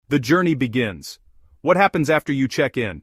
The journey begins. What happens after you check in?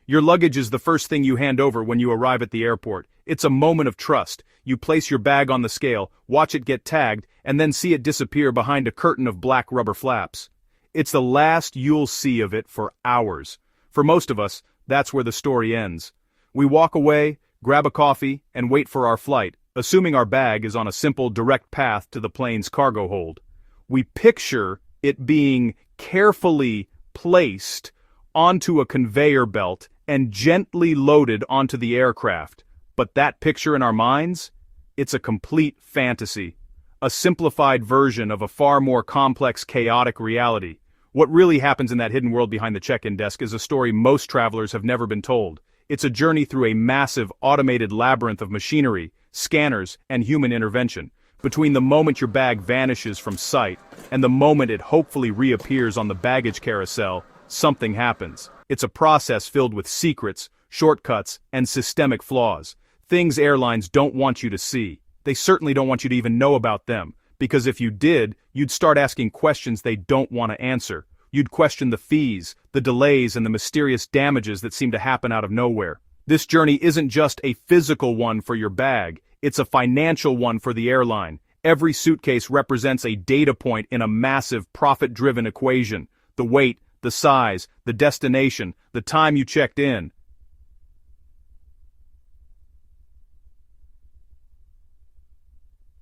Your luggage is the first thing you hand over when you arrive at the airport. It's a moment of trust. You place your bag on the scale, watch it get tagged, and then see it disappear behind a curtain of black rubber flaps. It's the last you'll see of it for hours. For most of us, that's where the story ends. We walk away, grab a coffee, and wait for our flight, assuming our bag is on a simple direct path to the plane's cargo hold. We picture it being carefully placed onto a conveyor belt and gently loaded onto the aircraft. But that picture in our minds? It's a complete fantasy. A simplified version of a far more complex, chaotic reality. What really happens in that hidden world behind the check-in desk is a story most travelers have never been told. It's a journey through a massive, automated labyrinth of machinery, scanners, and human intervention. Between the moment your bag vanishes from sight and the moment it hopefully reappears on the baggage carousel, something happens. It's a process filled with secrets, shortcuts, and systemic flaws. Things airlines don't want you to see. They certainly don't want you to even know about them, because if you did, you'd start asking questions they don't want to answer. You'd question the fees, the delays, and the mysterious damages that seem to happen out of nowhere. This journey isn't just a physical one for your bag, it's a financial one for the airline. Every suitcase represents a data point in a massive profit-driven equation. The weight, the size, the destination, the time you checked in.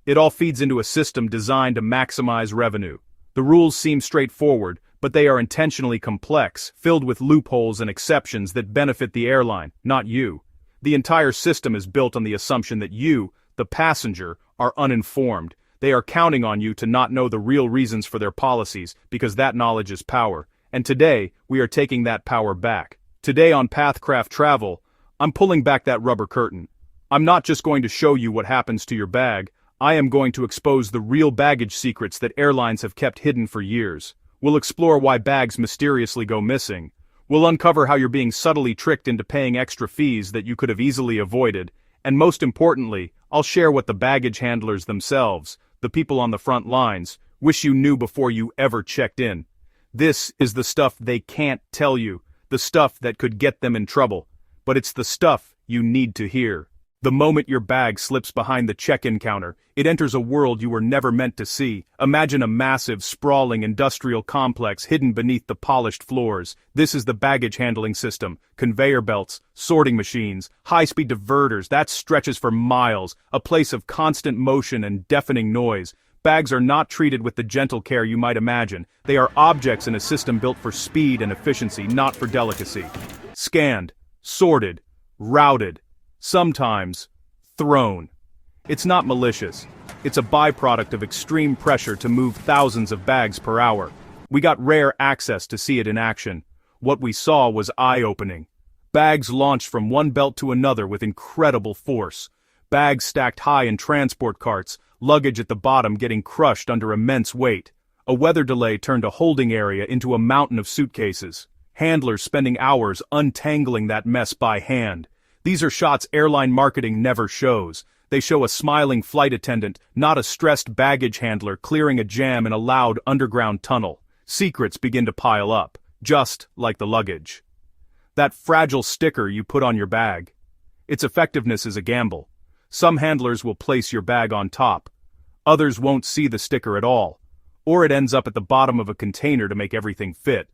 It all feeds into a system designed to maximize revenue. The rules seem straightforward, but they are intentionally complex, filled with loopholes and exceptions that benefit the airline, not you. The entire system is built on the assumption that you, the passenger, are uninformed. They are counting on you to not know the real reasons for their policies, because that knowledge is power. And today, we are taking that power back. Today on Pathcraft Travel, I'm pulling back that rubber curtain. I'm not just going to show you what happens to your bag, I am going to expose the real baggage secrets that airlines have kept hidden for years. We'll explore why bags mysteriously go missing. We'll uncover how you're being subtly tricked into paying extra fees that you could have easily avoided. And most importantly, I'll share what the baggage handlers themselves, the people on the front lines, wish you knew before you ever checked in. This is the stuff they can't tell you, the stuff that could get them in trouble. But it's the stuff you need to hear. The moment your bag slips behind the check-in counter, it enters a world you were never meant to see. Imagine a massive, sprawling industrial complex hidden beneath the polished floors. This is the baggage handling system. Conveyor belts, sorting machines, high-speed diverters, that stretches for miles, a place of constant motion and deafening noise. Bags are not treated with the gentle care you might imagine. They are objects in a system built for speed and efficiency, not for delicacy. Scanned, sorted, routed. Sometimes, thrown. It's not malicious. It's a byproduct of extreme pressure to move thousands of bags per hour. We got rare access to see it in action. What we saw was eye-opening. Bags launched from one belt to another with incredible force. Bags stacked high in transport carts, luggage at the bottom getting crushed under immense weight. A weather delay turned a holding area into a mountain of suitcases. Handlers spending hours untangling that mess by hand. These are shots airline marketing never shows. They show a smiling flight attendant, not a stressed baggage handler clearing a jam in a loud underground tunnel. Secrets begin to pile up, just like the luggage. That fragile sticker you put on your bag. Its effectiveness is a gamble. Some handlers will place your bag on top. Others won't see the sticker at all. Or it ends up at the bottom of a container to make everything fit.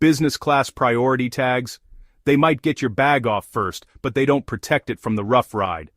Business class priority tags. They might get your bag off first, but they don't protect it from the rough ride.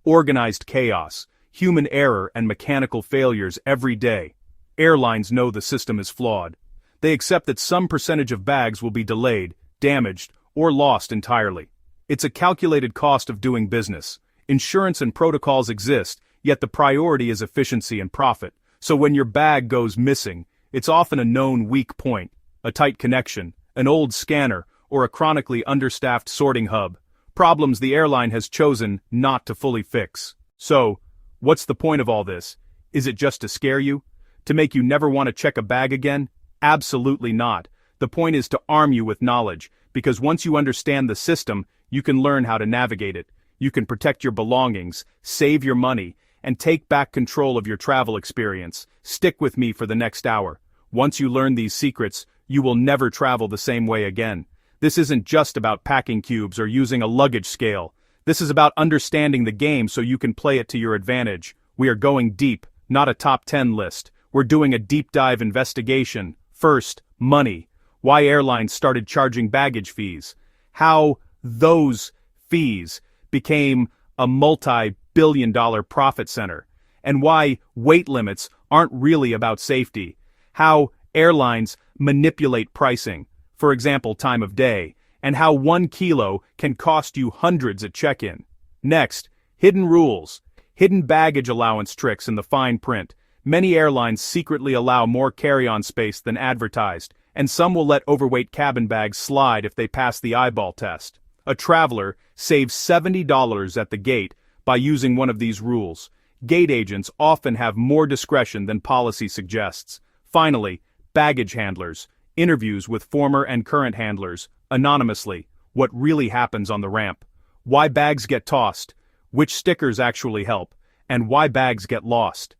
Organized chaos, human error and mechanical failures every day. Airlines know the system is flawed. They accept that some percentage of bags will be delayed, damaged, or lost entirely. It's a calculated cost of doing business. Insurance and protocols exist, yet the priority is efficiency and profit. So when your bag goes missing, it's often a known weak point, a tight connection, an old scanner, or a chronically understaffed sorting hub. Problems the airline has chosen not to fully fix. So, what's the point of all this? Is it just to scare you? To make you never want to check a bag again? Absolutely not. The point is to arm you with knowledge, because once you understand the system, you can learn how to navigate it. You can protect your belongings, save your money, and take back control of your travel experience. Stick with me for the next hour. Once you learn these secrets, you will never travel the same way again. This isn't just about packing cubes or using a luggage scale. This is about understanding the game so you can play it to your advantage. We are going deep, not a top 10 list. We're doing a deep dive investigation. First, money. Why airlines started charging baggage fees. How those fees became a multi-billion-dollar profit center. And why weight limits aren't really about safety. How airlines manipulate pricing, for example, time of day, and how 1 kilo can cost you hundreds at check-in. Next, hidden rules. Hidden baggage allowance tricks in the fine print. Many airlines secretly allow more carry-on space than advertised, and some will let overweight cabin bags slide if they pass the eyeball test. A traveler saves $70 at the gate by using one of these rules. Gate agents often have more discretion than policy suggests. Finally, baggage handlers. Interviews with former and current handlers, anonymously. What really happens on the ramp. Why bags get tossed. Which stickers actually help. And why bags get lost.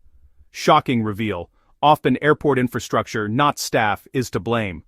Shocking reveal. Often airport infrastructure, not staff, is to blame.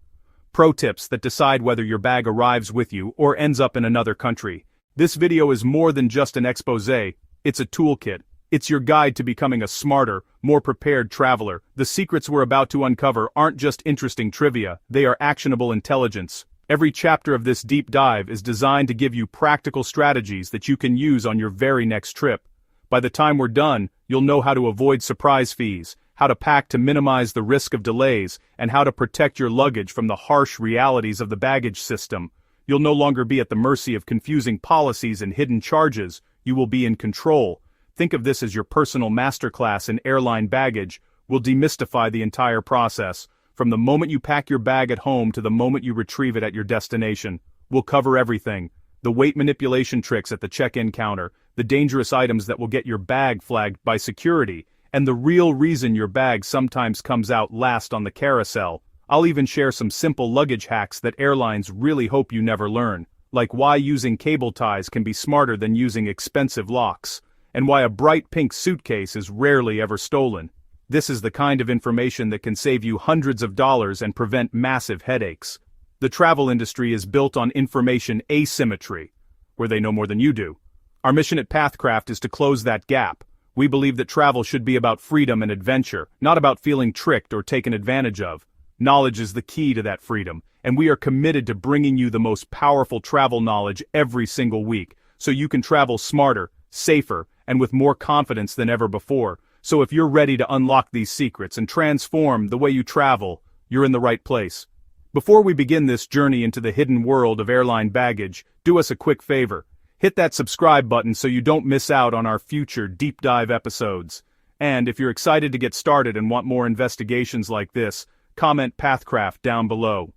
Pro tips that decide whether your bag arrives with you or ends up in another country. This video is more than just an expose, it's a toolkit. It's your guide to becoming a smarter, more prepared traveler. The secrets we're about to uncover aren't just interesting trivia, they are actionable intelligence. Every chapter of this deep dive is designed to give you practical strategies that you can use on your very next trip. By the time we're done, you'll know how to avoid surprise fees, how to pack to minimize the risk of delays, and how to protect your luggage from the harsh realities of the baggage system. You'll no longer be at the mercy of confusing policies and hidden charges. You will be in control. Think of this as your personal masterclass in airline baggage. We'll demystify the entire process, from the moment you pack your bag at home to the moment you retrieve it at your destination. We'll cover everything. The weight manipulation tricks at the check-in counter, the dangerous items that will get your bag flagged by security, and the real reason your bag sometimes comes out last on the carousel. I'll even share some simple luggage hacks that airlines really hope you never learn, like why using cable ties can be smarter than using expensive locks, and why a bright pink suitcase is rarely ever stolen. This is the kind of information that can save you hundreds of dollars and prevent massive headaches. The travel industry is built on information asymmetry, where they know more than you do. Our mission at Pathcraft is to close that gap. We believe that travel should be about freedom and adventure, not about feeling tricked or taken advantage of. Knowledge is the key to that freedom, and we are committed to bringing you the most powerful travel knowledge every single week, so you can travel smarter, safer, and with more confidence than ever before. So if you're ready to unlock these secrets and transform the way you travel, you're in the right place. Before we begin this journey into the hidden world of airline baggage, do us a quick favor. Hit that subscribe button so you don't miss out on our future deep dive episodes. And if you're excited to get started and want more investigations like this, comment Pathcraft down below.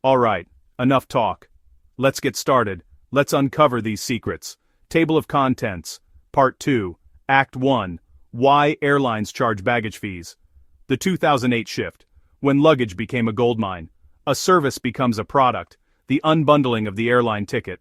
Alright, enough talk. Let's get started. Let's uncover these secrets. Table of Contents, Part 2, Act 1, Why Airlines Charge Baggage Fees. The 2008 shift, when luggage became a goldmine. A service becomes a product, the unbundling of the airline ticket.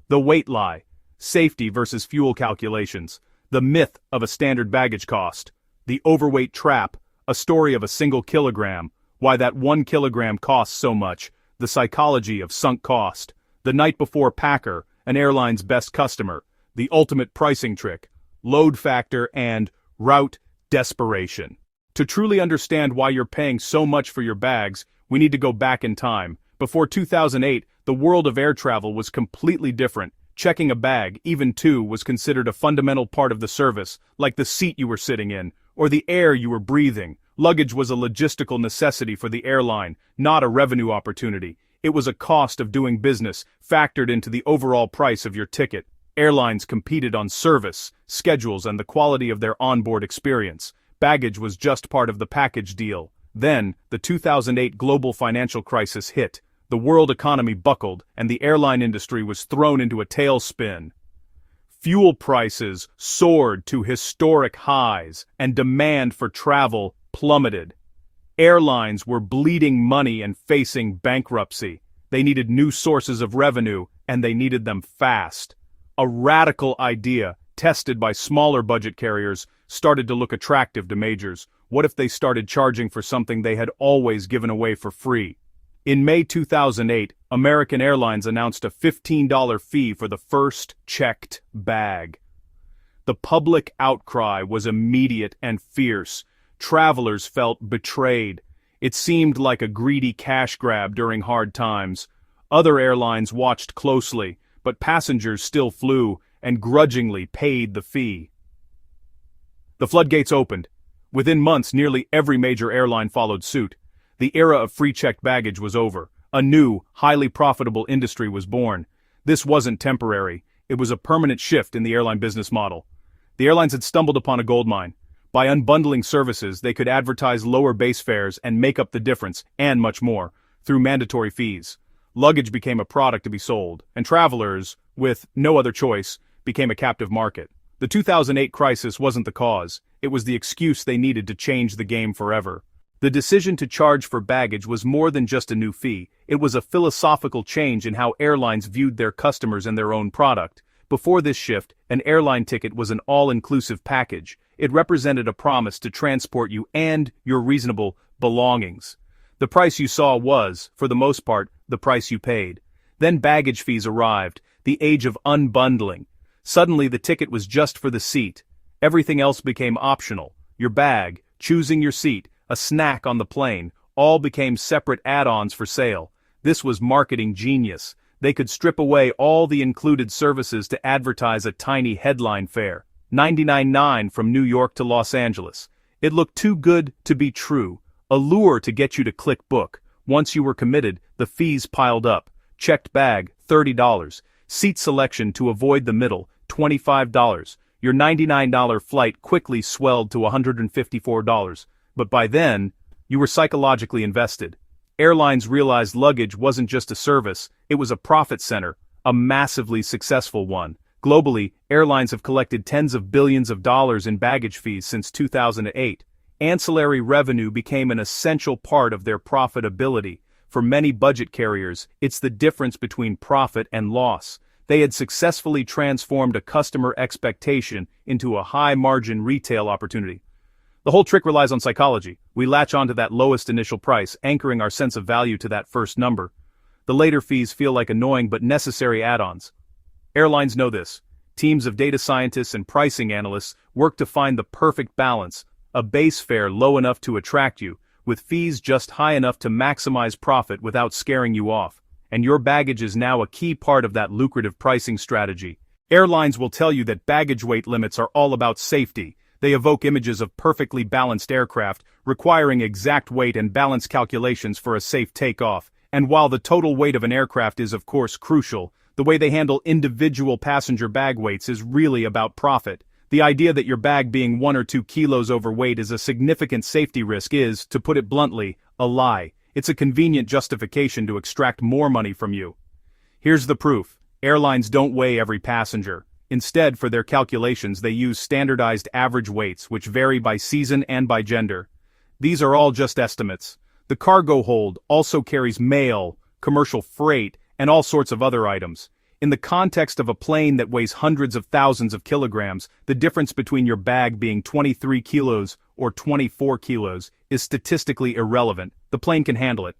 The weight lie, safety versus fuel calculations, the myth of a standard baggage cost. The overweight trap, a story of a single kilogram, why that 1 kilogram costs so much, the psychology of sunk cost. The night before packer, an airline's best customer, the ultimate pricing trick, load factor and route desperation. To truly understand why you're paying so much for your bags, we need to go back in time. Before 2008, the world of air travel was completely different. Checking a bag, even two, was considered a fundamental part of the service, like the seat you were sitting in, or the air you were breathing. Luggage was a logistical necessity for the airline, not a revenue opportunity. It was a cost of doing business, factored into the overall price of your ticket. Airlines competed on service, schedules, and the quality of their onboard experience. Baggage was just part of the package deal. Then, the 2008 global financial crisis hit. The world economy buckled, and the airline industry was thrown into a tailspin. Fuel prices soared to historic highs, and demand for travel plummeted. Airlines were bleeding money and facing bankruptcy. They needed new sources of revenue, and they needed them fast. A radical idea, tested by smaller budget carriers, started to look attractive to majors. What if they started charging for something they had always given away for free? In May 2008, American Airlines announced a $15 fee for the first checked bag. The public outcry was immediate and fierce. Travelers felt betrayed. It seemed like a greedy cash grab during hard times. Other airlines watched closely, but passengers still flew and grudgingly paid the fee. The floodgates opened. Within months, nearly every major airline followed suit. The era of free checked baggage was over. A new, highly profitable industry was born. This wasn't temporary. It was a permanent shift in the airline business model. The airlines had stumbled upon a goldmine. By unbundling services, they could advertise lower base fares and make up the difference, and much more, through mandatory fees. Luggage became a product to be sold, and travelers, with no other choice, became a captive market. The 2008 crisis wasn't the cause. It was the excuse they needed to change the game forever. The decision to charge for baggage was more than just a new fee. It was a philosophical change in how airlines viewed their customers and their own product. Before this shift, an airline ticket was an all-inclusive package. It represented a promise to transport you and your reasonable belongings. The price you saw was, for the most part, the price you paid. Then baggage fees arrived, the age of unbundling. Suddenly the ticket was just for the seat. Everything else became optional. Your bag, choosing your seat, a snack on the plane, all became separate add-ons for sale. This was marketing genius. They could strip away all the included services to advertise a tiny headline fare. $99.9 from New York to Los Angeles. It looked too good to be true. A lure to get you to click book. Once you were committed, the fees piled up. Checked bag, $30. Seat selection to avoid the middle, $25. Your $99 flight quickly swelled to $154. But by then, you were psychologically invested. Airlines realized luggage wasn't just a service, it was a profit center, a massively successful one. Globally, airlines have collected tens of billions of dollars in baggage fees since 2008. Ancillary revenue became an essential part of their profitability. For many budget carriers, it's the difference between profit and loss. They had successfully transformed a customer expectation into a high-margin retail opportunity. The whole trick relies on psychology. We latch onto that lowest initial price, anchoring our sense of value to that first number. The later fees feel like annoying but necessary add-ons. Airlines know this. Teams of data scientists and pricing analysts work to find the perfect balance, a base fare low enough to attract you, with fees just high enough to maximize profit without scaring you off. And your baggage is now a key part of that lucrative pricing strategy. Airlines will tell you that baggage weight limits are all about safety. They evoke images of perfectly balanced aircraft, requiring exact weight and balance calculations for a safe takeoff. And while the total weight of an aircraft is of course crucial, the way they handle individual passenger bag weights is really about profit. The idea that your bag being 1 or 2 kilos overweight is a significant safety risk is, to put it bluntly, a lie. It's a convenient justification to extract more money from you. Here's the proof. Airlines don't weigh every passenger. Instead, for their calculations, they use standardized average weights, which vary by season and by gender. These are all just estimates. The cargo hold also carries mail, commercial freight, and all sorts of other items. In the context of a plane that weighs hundreds of thousands of kilograms, the difference between your bag being 23 kilos or 24 kilos is statistically irrelevant. The plane can handle it.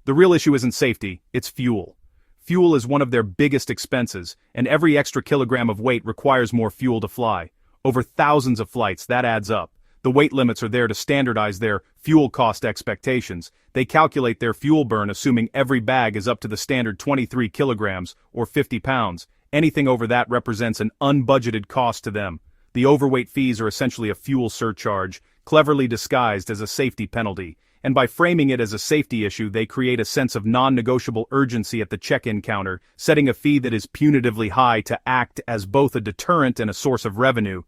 The real issue isn't safety, it's fuel. Fuel is one of their biggest expenses, and every extra kilogram of weight requires more fuel to fly. Over thousands of flights, that adds up. The weight limits are there to standardize their fuel cost expectations. They calculate their fuel burn assuming every bag is up to the standard 23 kilograms or 50 pounds. Anything over that represents an unbudgeted cost to them. The overweight fees are essentially a fuel surcharge, cleverly disguised as a safety penalty. And by framing it as a safety issue, they create a sense of non-negotiable urgency at the check-in counter, setting a fee that is punitively high to act as both a deterrent and a source of revenue.